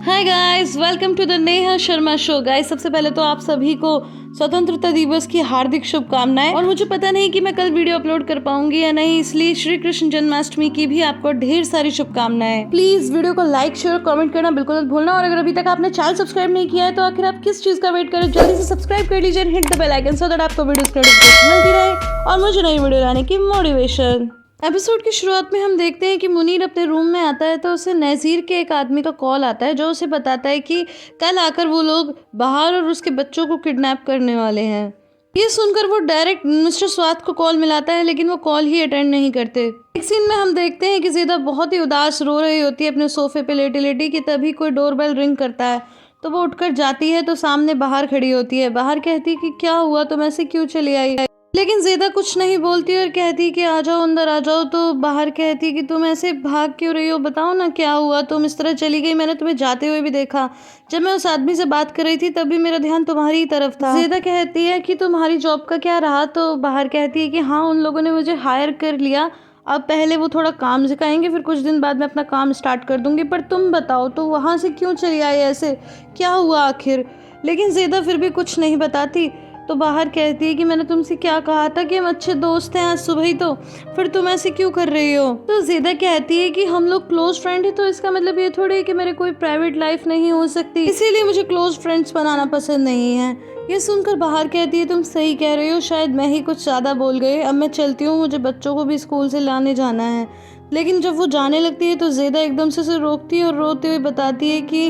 Hi guys, welcome to the Neha Sharma show. Guys, सबसे पहले तो आप सभी को स्वतंत्रता दिवस की हार्दिक शुभकामनाएं। और मुझे पता नहीं कि मैं कल वीडियो अपलोड कर पाऊंगी या नहीं, इसलिए श्री कृष्ण जन्माष्टमी की भी आपको ढेर सारी शुभकामनाएं। प्लीज वीडियो को लाइक शेयर और कमेंट करना बिल्कुल मत भूलना। और अगर अभी तक आपने चैनल सब्सक्राइब नहीं किया है तो आखिर आप किस चीज का वेट करें, जल्दी से सब्सक्राइब कर लीजिए, hit the bell icon so that आपको वीडियो की नोटिफिकेशन मिलती रहे और मुझे नई वीडियो लाने की मोटिवेशन। एपिसोड की शुरुआत में हम देखते हैं कि मुनीर अपने रूम में आता है तो उसे नज़ीर के एक आदमी का कॉल आता है जो उसे बताता है कि कल आकर वो लोग बाहर और उसके बच्चों को किडनैप करने वाले हैं। ये सुनकर वो डायरेक्ट मिस्टर स्वात को कॉल मिलाता है, लेकिन वो कॉल ही अटेंड नहीं करते। एक सीन में हम देखते हैं कि ज़ेदा बहुत ही उदास रो रही होती है अपने सोफे पे लेटी लेटी कि तभी कोई डोरबेल रिंग करता है तो वो उठकर जाती है तो सामने बाहर खड़ी होती है। बाहर कहती है कि क्या हुआ, तुम ऐसे क्यों चली आई। लेकिन ज़ेदा कुछ नहीं बोलती और कहती कि आ जाओ, अंदर आ जाओ। तो बाहर कहती कि तुम ऐसे भाग क्यों रही हो, बताओ ना क्या हुआ, तुम इस तरह चली गई, मैंने तुम्हें जाते हुए भी देखा। जब मैं उस आदमी से बात कर रही थी तब भी मेरा ध्यान तुम्हारी ही तरफ था। ज़ेदा कहती है कि तुम्हारी जॉब का क्या रहा। तो बाहर कहती है कि हाँ, उन लोगों ने मुझे हायर कर लिया, अब पहले वो थोड़ा काम सिखाएंगे, फिर कुछ दिन बाद मैं अपना काम स्टार्ट कर दूंगी। पर तुम बताओ, तो वहाँ से क्यों चली आई, ऐसे क्या हुआ आखिर। लेकिन ज़ेदा फिर भी कुछ नहीं बताती। तो बाहर कहती है कि मैंने तुमसे क्या कहा था कि हम अच्छे दोस्त हैं आज सुबह ही, तो फिर तुम ऐसे क्यों कर रही हो। तो ज़ेदा कहती है कि हम लोग क्लोज फ्रेंड हैं, तो इसका मतलब ये थोड़ी है कि मेरे कोई प्राइवेट लाइफ नहीं हो सकती, इसीलिए मुझे क्लोज फ्रेंड्स बनाना पसंद नहीं है। ये सुनकर बाहर कहती है तुम सही कह रही हो, शायद मैं ही कुछ ज़्यादा बोल गई, अब मैं चलती हूँ, मुझे बच्चों को भी स्कूल से लाने जाना है। लेकिन जब वो जाने लगती है तो ज़ेदा एकदम से उसे रोकती है और रोते हुए बताती है कि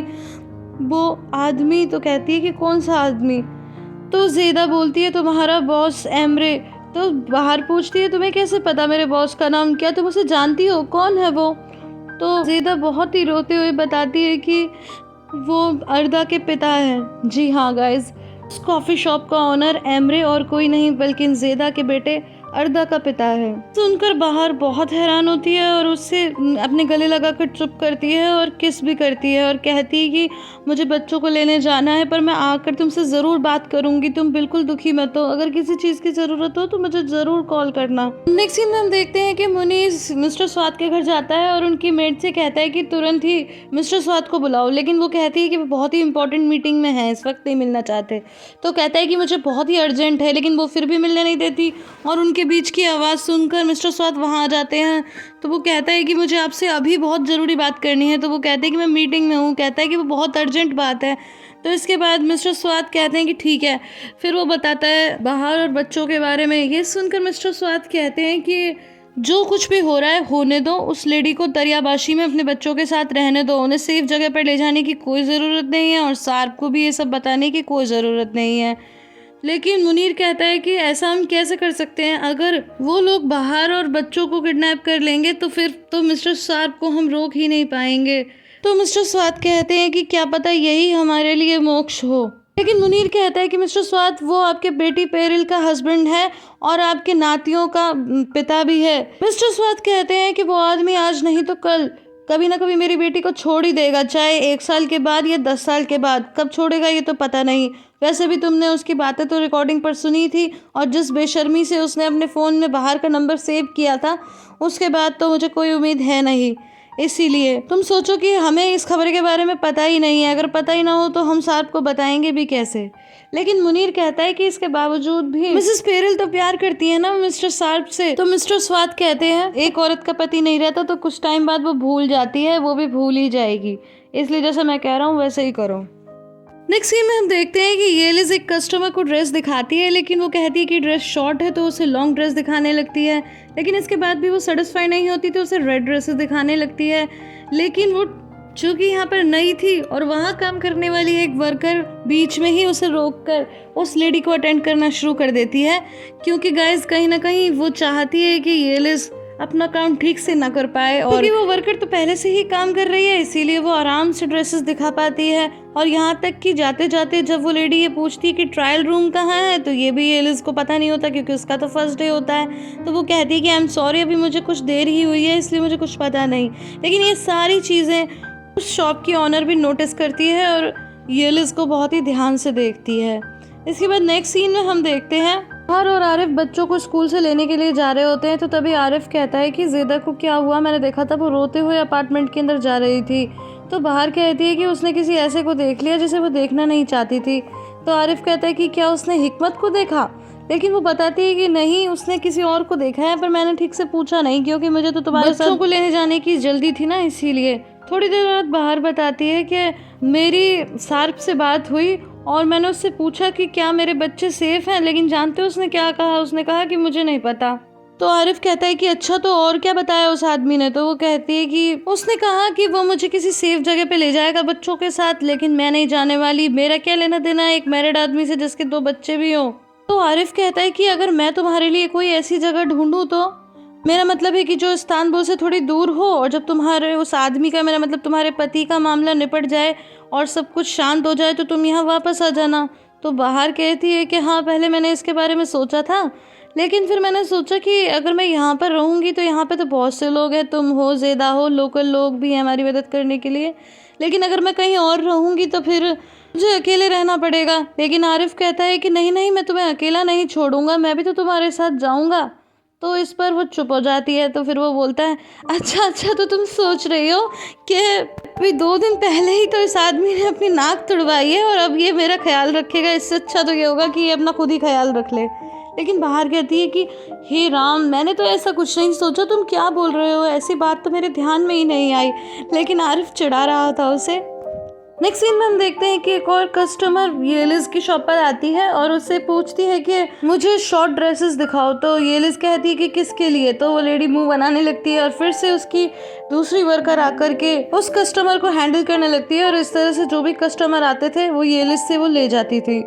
वो आदमी। तो कहती है कि कौन सा आदमी। तो ज़ेदा बोलती है तुम्हारा बॉस एमरे। तो बाहर पूछती है तुम्हें कैसे पता मेरे बॉस का नाम, क्या तुम उसे जानती हो, कौन है वो। तो ज़ेदा बहुत ही रोते हुए बताती है कि वो अर्दा के पिता हैं। जी हाँ गाइस, उस कॉफ़ी शॉप का ओनर एमरे और कोई नहीं बल्कि ज़ेदा के बेटे अर्दा का पिता है। सुनकर बाहर बहुत हैरान होती है और उससे अपने गले लगाकर चुप करती है और किस भी करती है और कहती है कि मुझे बच्चों को लेने जाना है, पर मैं आकर तुमसे ज़रूर बात करूंगी, तुम बिल्कुल दुखी मत हो, अगर किसी चीज़ की ज़रूरत हो तो मुझे ज़रूर कॉल करना। नेक्स्ट सीन में हम देखते हैं कि मुनीर मिस्टर स्वात के घर जाता है और उनकी मेड से कहता है कि तुरंत ही मिस्टर स्वात को बुलाओ, लेकिन वो कहती है कि वो बहुत ही इंपॉर्टेंट मीटिंग में है, इस वक्त नहीं मिलना चाहते। तो कहता है कि मुझे बहुत ही अर्जेंट है, लेकिन वो फिर भी मिलने नहीं देती और उनके बीच की आवाज़ सुनकर मिस्टर स्वात वहाँ आ जाते हैं। तो वो कहता है कि मुझे आपसे अभी बहुत ज़रूरी बात करनी है। तो वो कहते हैं कि मैं मीटिंग में हूँ, कहता है कि वो बहुत अर्जेंट बात है। तो इसके बाद मिस्टर स्वात कहते हैं कि ठीक है। फिर वो बताता है बाहर और बच्चों के बारे में। ये सुनकर मिस्टर स्वात कहते हैं कि जो कुछ भी हो रहा है होने दो, उस लेडी को दरियाबाशी में अपने बच्चों के साथ रहने दो, उन्हें सेफ जगह पर ले जाने की कोई ज़रूरत नहीं है और सार्प को भी ये सब बताने की कोई ज़रूरत नहीं है। लेकिन मुनीर कहता है कि ऐसा हम कैसे कर सकते हैं, अगर वो लोग बाहर और बच्चों को किडनैप कर लेंगे तो फिर तो मिस्टर शार्प को हम रोक ही नहीं पाएंगे। तो मिस्टर स्वात कहते हैं कि क्या पता यही हमारे लिए मोक्ष हो। लेकिन मुनीर कहता है कि मिस्टर स्वात, वो आपके बेटी पेरिल का हस्बैंड है और आपके नातियों का पिता भी है। मिस्टर स्वात कहते हैं कि वो आदमी आज नहीं तो कल कभी ना कभी मेरी बेटी को छोड़ ही देगा, चाहे 1 साल के बाद या 10 साल के बाद, कब छोड़ेगा ये तो पता नहीं। वैसे भी तुमने उसकी बातें तो रिकॉर्डिंग पर सुनी थी और जिस बेशर्मी से उसने अपने फ़ोन में बाहर का नंबर सेव किया था, उसके बाद तो मुझे कोई उम्मीद है नहीं। इसीलिए तुम सोचो कि हमें इस खबर के बारे में पता ही नहीं है, अगर पता ही ना हो तो हम सार्प को बताएंगे भी कैसे। लेकिन मुनीर कहता है कि इसके बावजूद भी मिसेस पेरिल तो प्यार करती है ना मिस्टर शार्प से। तो मिस्टर स्वात कहते हैं एक औरत का पति नहीं रहता तो कुछ टाइम बाद वो भूल जाती है, वो भी भूल ही जाएगी, इसलिए जैसा मैं कह रहा हूँ वैसे ही करो। नेक्स्ट सीन में हम देखते हैं कि ये लिज एक कस्टमर को ड्रेस दिखाती है, लेकिन वो कहती है कि ड्रेस शॉर्ट है तो उसे लॉन्ग ड्रेस दिखाने लगती है। लेकिन इसके बाद भी वो सेटिस्फाई नहीं होती तो उसे रेड ड्रेसेस दिखाने लगती है। लेकिन वो चूँकि यहाँ पर नई थी और वहाँ काम करने वाली एक वर्कर बीच में ही उसे रोककर उस लेडी को अटेंड करना शुरू कर देती है, क्योंकि गाइस कहीं ना कहीं वो चाहती है कि ये लिज अपना काम ठीक से ना कर पाए, और क्योंकि वो वर्कर तो पहले से ही काम कर रही है इसीलिए वो आराम से ड्रेसेस दिखा पाती है। और यहाँ तक कि जाते जाते जब वो लेडी ये पूछती है कि ट्रायल रूम कहाँ है, तो ये भी एलिस को पता नहीं होता क्योंकि उसका तो फर्स्ट डे होता है। तो वो कहती है कि आई एम सॉरी, अभी मुझे कुछ देर ही हुई है इसलिए मुझे कुछ पता नहीं। लेकिन ये सारी चीज़ें उस शॉप की ऑनर भी नोटिस करती है और एलिस को बहुत ही ध्यान से देखती है। इसके बाद नेक्स्ट सीन में हम देखते हैं हर और आरिफ बच्चों को स्कूल से लेने के लिए जा रहे होते हैं। तो तभी आरिफ कहता है कि ज़ेदा को क्या हुआ, मैंने देखा था वो रोते हुए अपार्टमेंट के अंदर जा रही थी। तो बाहर कहती है कि उसने किसी ऐसे को देख लिया जिसे वो देखना नहीं चाहती थी। तो आरिफ कहता है कि क्या उसने हिकमत को देखा, लेकिन वो बताती है कि नहीं, उसने किसी और को देखा है, पर मैंने ठीक से पूछा नहीं क्योंकि मुझे तो तुम्हारे बच्चों को लेने जाने की जल्दी थी ना, इसीलिए। थोड़ी देर बाद बाहर बताती है कि मेरी सार्प से बात हुई और मैंने उससे पूछा कि क्या मेरे बच्चे सेफ हैं, लेकिन जानते हो उसने क्या कहा? उसने कहा कि मुझे नहीं पता। तो आरिफ कहता है कि अच्छा, तो और क्या बताया उस आदमी ने? तो वो कहती है कि उसने कहा कि वो मुझे किसी सेफ जगह पे ले जाएगा बच्चों के साथ, लेकिन मैं नहीं जाने वाली। मेरा क्या लेना देना है एक मैरिड आदमी से जिसके 2 बच्चे भी हों। तो आरिफ कहता है कि अगर मैं तुम्हारे लिए कोई ऐसी जगह ढूंढूं तो मेरा मतलब है कि जो इस्तांबुल से थोड़ी दूर हो, और जब तुम्हारे उस आदमी का, मेरा मतलब तुम्हारे पति का मामला निपट जाए और सब कुछ शांत हो जाए तो तुम यहाँ वापस आ जाना। तो बाहर कहती है कि हाँ, पहले मैंने इसके बारे में सोचा था, लेकिन फिर मैंने सोचा कि अगर मैं यहाँ पर रहूँगी तो यहाँ पे तो बहुत से लोग हैं, तुम हो, ज़ेदा हो, लोकल लोग भी हैं हमारी मदद करने के लिए, लेकिन अगर मैं कहीं और रहूँगी तो फिर मुझे अकेले रहना पड़ेगा। लेकिन आरिफ कहता है कि नहीं नहीं, मैं तुम्हें अकेला नहीं छोड़ूंगा, मैं भी तो तुम्हारे साथ जाऊँगा। तो इस पर वो चुप हो जाती है। तो फिर वो बोलता है, अच्छा, तो तुम सोच रही हो कि अभी 2 दिन पहले ही तो इस आदमी ने अपनी नाक तुड़वाई है और अब ये मेरा ख्याल रखेगा, इससे अच्छा तो ये होगा कि ये अपना खुद ही ख्याल रख ले। लेकिन बाहर कहती है कि हे राम, मैंने तो ऐसा कुछ नहीं सोचा, तुम क्या बोल रहे हो, ऐसी बात तो मेरे ध्यान में ही नहीं आई। लेकिन आरिफ चिढ़ा रहा था उसे। नेक्स्ट सीन में हम देखते हैं कि एक और कस्टमर येलिस की शॉप पर आती है और उससे पूछती है कि मुझे शॉर्ट ड्रेसेस दिखाओ। तो येलिस कहती है कि किसके लिए? तो वो लेडी मुंह बनाने लगती है और फिर से उसकी दूसरी वर्कर आकर के उस कस्टमर को हैंडल करने लगती है और इस तरह से जो भी कस्टमर आते थे वो येलिस से वो ले जाती थी।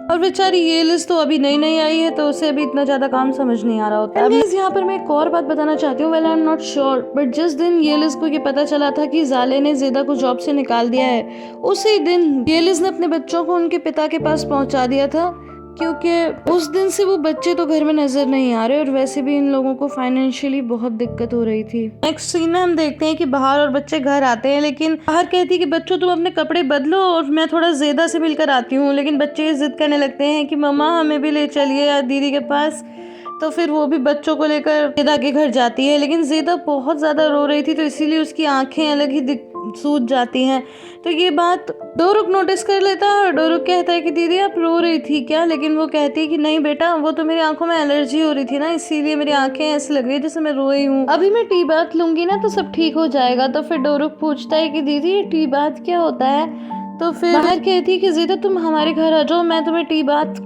और बेचारी येलिस तो अभी नई आई है तो उसे अभी इतना ज्यादा काम समझ नहीं आ रहा होता है। यहाँ पर मैं एक और बात बताना चाहती हूँ। Well, I am not sure, but जिस दिन येलिस को ये पता चला था कि जाले ने ज़ेदा को जॉब से निकाल दिया है, उसी दिन येलिस ने अपने बच्चों को उनके पिता के पास पहुंचा दिया था, क्योंकि उस दिन से वो बच्चे तो घर में नजर नहीं आ रहे और वैसे भी इन लोगों को फाइनेंशियली बहुत दिक्कत हो रही थी। नेक्स्ट सीन में हम देखते हैं कि बाहर और बच्चे घर आते हैं, लेकिन बाहर कहती है कि बच्चों तुम अपने कपड़े बदलो और मैं थोड़ा ज़ेदा से मिलकर आती हूँ। लेकिन बच्चे जिद करने लगते हैं कि मम्मा हमें भी ले चलिए यार दीदी के पास। तो फिर वो भी बच्चों को लेकर ज़ेदा के घर जाती है, लेकिन ज़ेदा बहुत ज़्यादा रो रही थी तो इसीलिए उसकी आंखें अलग ही सूज जाती हैं। तो ये बात डोरुक नोटिस कर लेता है और डोरुक कहता है कि दीदी आप रो रही थी क्या? लेकिन वो कहती है कि नहीं बेटा, वो तो मेरी आंखों में एलर्जी हो रही थी ना, इसीलिए मेरी आंखें ऐसे लग रही है जैसे मैं रो रही हूँ। अभी मैं टी बाथ लूंगी ना तो सब ठीक हो जाएगा। तो फिर डोरुक पूछता है कि दीदी ये टी बाथ क्या होता है? तो फिर बाहर कहती है कि ज़ेदा तुम हमारे घर आ जाओ, मैं तुम्हें टी बाथ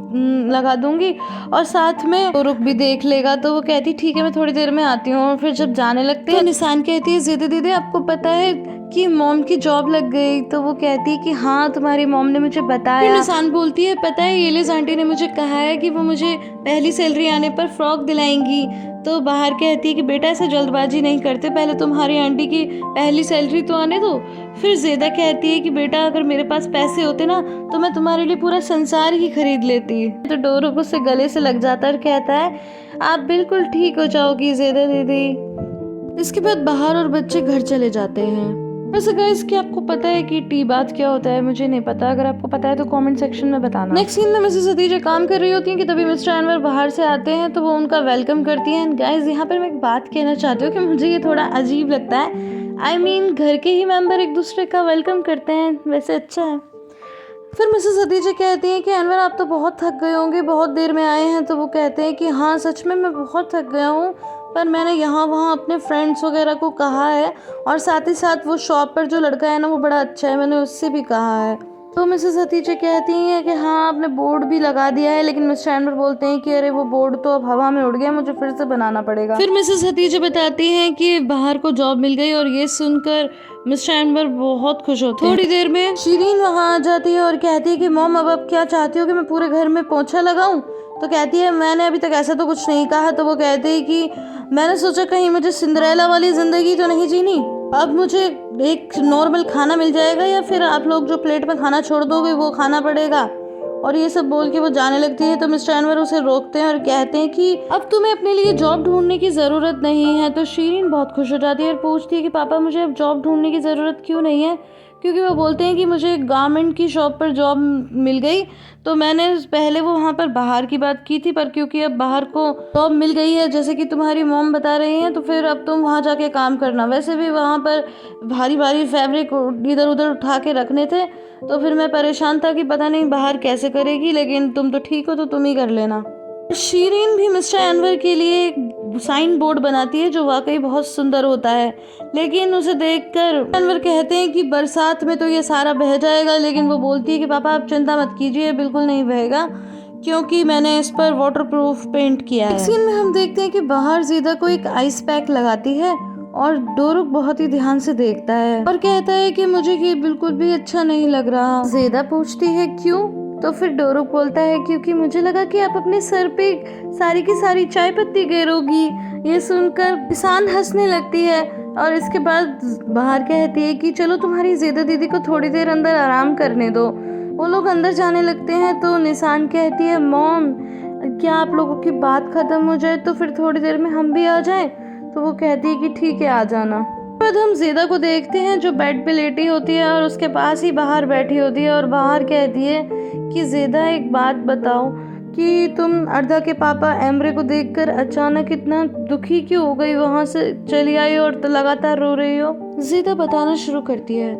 लगा दूंगी और साथ में डोरुक भी देख लेगा। तो वो कहती ठीक है, मैं थोड़ी देर में आती हूँ। और फिर जब जाने लगते हैं तो निशान कहती है ज़ेदा दीदी आपको पता है कि मॉम की जॉब लग गई? तो वो कहती है कि हाँ तुम्हारी मॉम ने मुझे बताया। निशान बोलती है पता है येलिस आंटी ने मुझे कहा है कि वो मुझे पहली सैलरी आने पर फ्रॉक दिलाएंगी। तो बाहर कहती है कि बेटा ऐसे जल्दबाजी नहीं करते, पहले तुम्हारी आंटी की पहली सैलरी तो आने दो। फिर ज़ेदा कहती है कि बेटा अगर मेरे पास पैसे होते ना तो मैं तुम्हारे लिए पूरा संसार ही खरीद लेती। तो डोरुक उससे गले से लग जाता है और कहता है आप बिल्कुल ठीक हो जाओगी ज़ेदा दीदी। इसके बाद बाहर और बच्चे घर चले जाते हैं। वैसे गाइस क्या आपको पता है कि टी बाथ क्या होता है? मुझे नहीं पता, अगर आपको पता है तो कमेंट सेक्शन में बताना। नेक्स्ट सीन में मिसेस हदीजा काम कर रही होती हैं कि तभी मिस्टर अनवर बाहर से आते हैं तो वो उनका वेलकम करती हैं। गाइस यहाँ पर मैं एक बात कहना चाहती हूँ कि मुझे ये थोड़ा अजीब लगता है। आई मीन घर के ही मेंबर एक दूसरे का वेलकम करते हैं, वैसे अच्छा है। फिर मिसेस हदीजा कहती हैं कि अनवर आप तो बहुत थक गए होंगे, बहुत देर में आए हैं। तो वो कहते हैं कि हाँ सच में मैं बहुत थक गया हूँ, पर मैंने यहाँ वहाँ अपने फ्रेंड्स वगैरह को कहा है और साथ ही साथ वो शॉप पर जो लड़का है ना वो बड़ा अच्छा है, मैंने उससे भी कहा है। तो मिसेस हदीजा कहती हैं कि हाँ आपने बोर्ड भी लगा दिया है, लेकिन मिस्टर अनवर बोलते हैं कि अरे वो बोर्ड तो अब हवा में उड़ गया, मुझे फिर से बनाना पड़ेगा। फिर मिसेस हदीजा बताती हैं कि बाहर को जॉब मिल गई और ये सुनकर मिस्टर अनवर बहुत खुश होते हैं। थोड़ी देर में शीरीन वहाँ आ जाती है और कहती है कि मॉम अब आप क्या चाहती हो कि मैं पूरे घर में पोछा लगाऊं? तो कहती है मैंने अभी तक ऐसा तो कुछ नहीं कहा। तो वो कहते हैं कि मैंने सोचा कहीं मुझे सिंड्रेला वाली जिंदगी तो नहीं जीनी, अब मुझे एक नॉर्मल खाना मिल जाएगा या फिर आप लोग जो प्लेट में खाना छोड़ दोगे वो खाना पड़ेगा। और ये सब बोल के वो जाने लगती है। तो मिस्टर अनवर उसे रोकते हैं और कहते हैं कि अब तुम्हें अपने लिए जॉब ढूंढने की ज़रूरत नहीं है। तो शीरीन बहुत खुश हो जाती है और पूछती है कि पापा मुझे अब जॉब ढूंढने की ज़रूरत क्यों नहीं है, क्योंकि वो बोलते हैं कि मुझे एक गारमेंट की शॉप पर जॉब मिल गई। तो मैंने पहले वो वहाँ पर बाहर की बात की थी, पर क्योंकि अब बाहर को जॉब मिल गई है जैसे कि तुम्हारी मॉम बता रही हैं, तो फिर अब तुम वहाँ जाके काम करना। वैसे भी वहाँ पर भारी भारी फैब्रिक इधर उधर उठा के रखने थे, तो फिर मैं परेशान था कि पता नहीं बाहर कैसे करेगी, लेकिन तुम तो ठीक हो तो तुम ही कर लेना। शीरीन भी मिस्टर अनवर के लिए एक साइन बोर्ड बनाती है जो वाकई बहुत सुंदर होता है, लेकिन उसे देखकर अनवर कहते हैं कि बरसात में तो ये सारा बह जाएगा, लेकिन वो बोलती है कि पापा आप चिंता मत कीजिए, बिल्कुल नहीं बहेगा क्योंकि मैंने इस पर वाटरप्रूफ पेंट किया है। सीन में हम देखते हैं कि बाहर ज़ीदा को एक आइस पैक लगाती है और डोरुक बहुत ही ध्यान से देखता है और कहता है कि मुझे ये बिल्कुल भी अच्छा नहीं लग रहा। ज़ीदा पूछती है क्यों, तो फिर डोरुक बोलता है क्योंकि मुझे लगा कि आप अपने सर पे सारी की सारी चाय पत्ती गिरोगी। ये सुनकर किसान हंसने लगती है और इसके बाद बाहर कहती है कि चलो तुम्हारी ज़ीदा दीदी को थोड़ी देर अंदर आराम करने दो। वो लोग अंदर जाने लगते हैं तो निशान कहती है मॉम क्या आप लोगों की बात ख़त्म हो जाए तो फिर थोड़ी देर में हम भी आ जाएं। तो वो कहती है कि ठीक है आ जाना। बाद हम ज़ीदा को देखते हैं जो बेड पे लेटी होती है और उसके पास ही बाहर बैठी होती है और बाहर कहती है कि ज़ीदा एक बात बताओ कि तुम अर्धा के पापा एमरे को देखकर अचानक इतना दुखी क्यों हो गई, वहाँ से चली आई और तो लगातार रो रही हो। ज़ीदा बताना शुरू करती है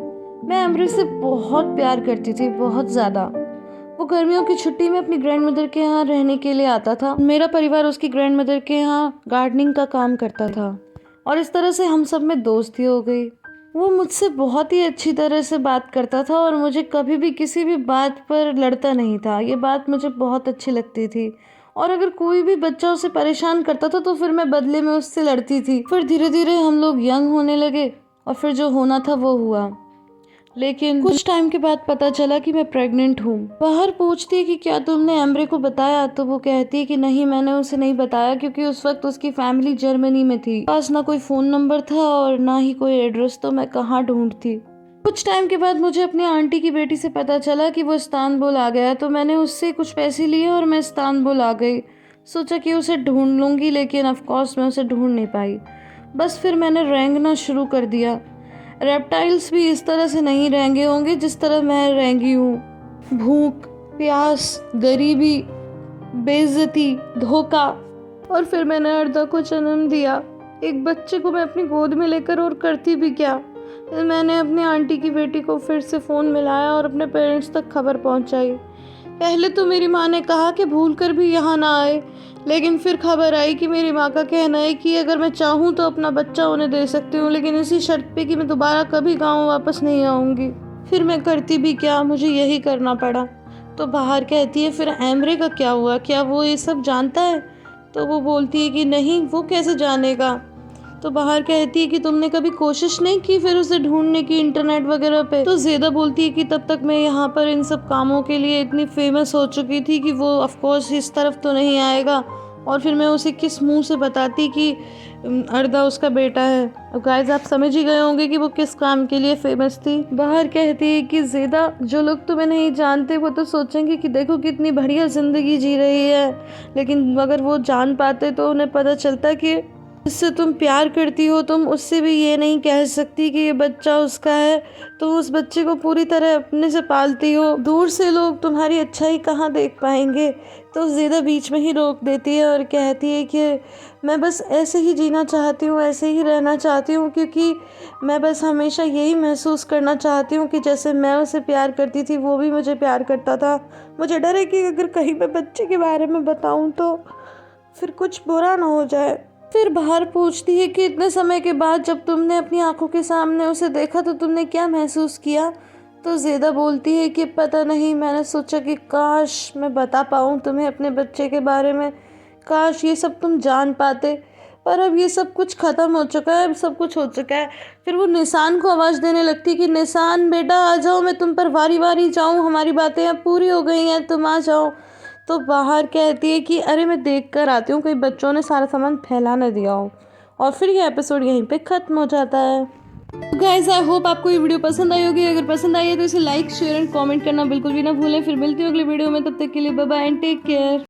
मैं एमरे से बहुत प्यार करती थी, बहुत ज़्यादा। वो गर्मियों की छुट्टी में अपनी ग्रैंड मदर के यहाँ रहने के लिए आता था। मेरा परिवार उसकी ग्रैंड मदर के यहाँ गार्डनिंग का काम करता था और इस तरह से हम सब में दोस्ती हो गई। वो मुझसे बहुत ही अच्छी तरह से बात करता था और मुझे कभी भी किसी भी बात पर लड़ता नहीं था। ये बात मुझे बहुत अच्छी लगती थी और अगर कोई भी बच्चा उसे परेशान करता था तो फिर मैं बदले में उससे लड़ती थी। फिर धीरे धीरे हम लोग यंग होने लगे और फिर जो होना था वो हुआ, लेकिन कुछ टाइम के बाद पता चला कि मैं प्रेग्नेंट हूँ। बाहर पूछती है कि क्या तुमने एमरे को बताया, तो वो कहती है कि नहीं मैंने उसे नहीं बताया क्योंकि उस वक्त उसकी फैमिली जर्मनी में थी, पास ना कोई फ़ोन नंबर था और ना ही कोई एड्रेस, तो मैं कहाँ ढूंढती। कुछ टाइम के बाद मुझे अपनी आंटी की बेटी से पता चला कि वो इस्तांबुल आ गया, तो मैंने उससे कुछ पैसे लिए और मैं इस्तांबुल आ गई। सोचा कि उसे ढूंढ लूँगी, लेकिन ऑफकोर्स मैं उसे ढूंढ नहीं पाई। बस फिर मैंने रेंगना शुरू कर दिया। रेप्टाइल्स भी इस तरह से नहीं रेंगे होंगे जिस तरह मैं रेंगी हूँ। भूख, प्यास, गरीबी, बेइज्जती, धोखा। और फिर मैंने अर्दा को जन्म दिया, एक बच्चे को मैं अपनी गोद में लेकर, और करती भी क्या, मैंने अपनी आंटी की बेटी को फिर से फ़ोन मिलाया और अपने पेरेंट्स तक खबर पहुंचाई। पहले तो मेरी माँ ने कहा कि भूल कर भी यहाँ ना आए, लेकिन फिर खबर आई कि मेरी माँ का कहना है कि अगर मैं चाहूँ तो अपना बच्चा उन्हें दे सकती हूँ, लेकिन इसी शर्त पे कि मैं दोबारा कभी गाँव वापस नहीं आऊँगी। फिर मैं करती भी क्या, मुझे यही करना पड़ा। तो बाहर कहती है फिर एमरे का क्या हुआ, क्या वो ये सब जानता है? तो वो बोलती है कि नहीं, वो कैसे जानेगा। तो बाहर कहती है कि तुमने कभी कोशिश नहीं की फिर उसे ढूंढने की इंटरनेट वगैरह पे। तो ज़ेदा बोलती है कि तब तक मैं यहाँ पर इन सब कामों के लिए इतनी फेमस हो चुकी थी कि वो ऑफ कोर्स इस तरफ तो नहीं आएगा। और फिर मैं उसे किस मुंह से बताती कि अर्दा उसका बेटा है। अब गाइस आप समझ ही गए होंगे कि वो किस काम के लिए फेमस थी। बाहर कहती है कि ज़ेदा जो लोग तुम्हें नहीं जानते वो तो सोचेंगे कि देखो कितनी बढ़िया ज़िंदगी जी रही है, लेकिन अगर वो जान पाते तो उन्हें पता चलता कि जिससे तुम प्यार करती हो तुम उससे भी ये नहीं कह सकती कि ये बच्चा उसका है, तुम उस बच्चे को पूरी तरह अपने से पालती हो। दूर से लोग तुम्हारी अच्छाई कहाँ देख पाएंगे। तो ज़ेदा बीच में ही रोक देती है और कहती है कि मैं बस ऐसे ही जीना चाहती हूँ, ऐसे ही रहना चाहती हूँ, क्योंकि मैं बस हमेशा यही महसूस करना चाहती हूँ कि जैसे मैं उसे प्यार करती थी वो भी मुझे प्यार करता था। मुझे डर है कि अगर कहीं मैं बच्चे के बारे में बताऊँ तो फिर कुछ बुरा ना हो जाए। फिर बाहर पूछती है कि इतने समय के बाद जब तुमने अपनी आंखों के सामने उसे देखा तो तुमने क्या महसूस किया। तो ज़ेदा बोलती है कि पता नहीं, मैंने सोचा कि काश मैं बता पाऊँ तुम्हें अपने बच्चे के बारे में, काश ये सब तुम जान पाते, पर अब ये सब कुछ ख़त्म हो चुका है, अब सब कुछ हो चुका है। फिर वो निशान को आवाज़ देने लगती है कि निशान बेटा आ जाओ, मैं तुम पर वारी वारी जाऊँ, हमारी बातें अब पूरी हो गई हैं, तुम आ जाओ। तो बाहर कहती है कि अरे मैं देख कर आती हूँ, कहीं बच्चों ने सारा सामान फैला न दिया हो। और फिर ये एपिसोड यहीं पे ख़त्म हो जाता है। गाइस आई होप आपको ये वीडियो पसंद आई होगी। अगर पसंद आई है तो इसे लाइक, शेयर एंड कमेंट करना बिल्कुल भी ना भूलें। फिर मिलती हूँ अगले वीडियो में, तब तक के लिए bye bye and take care.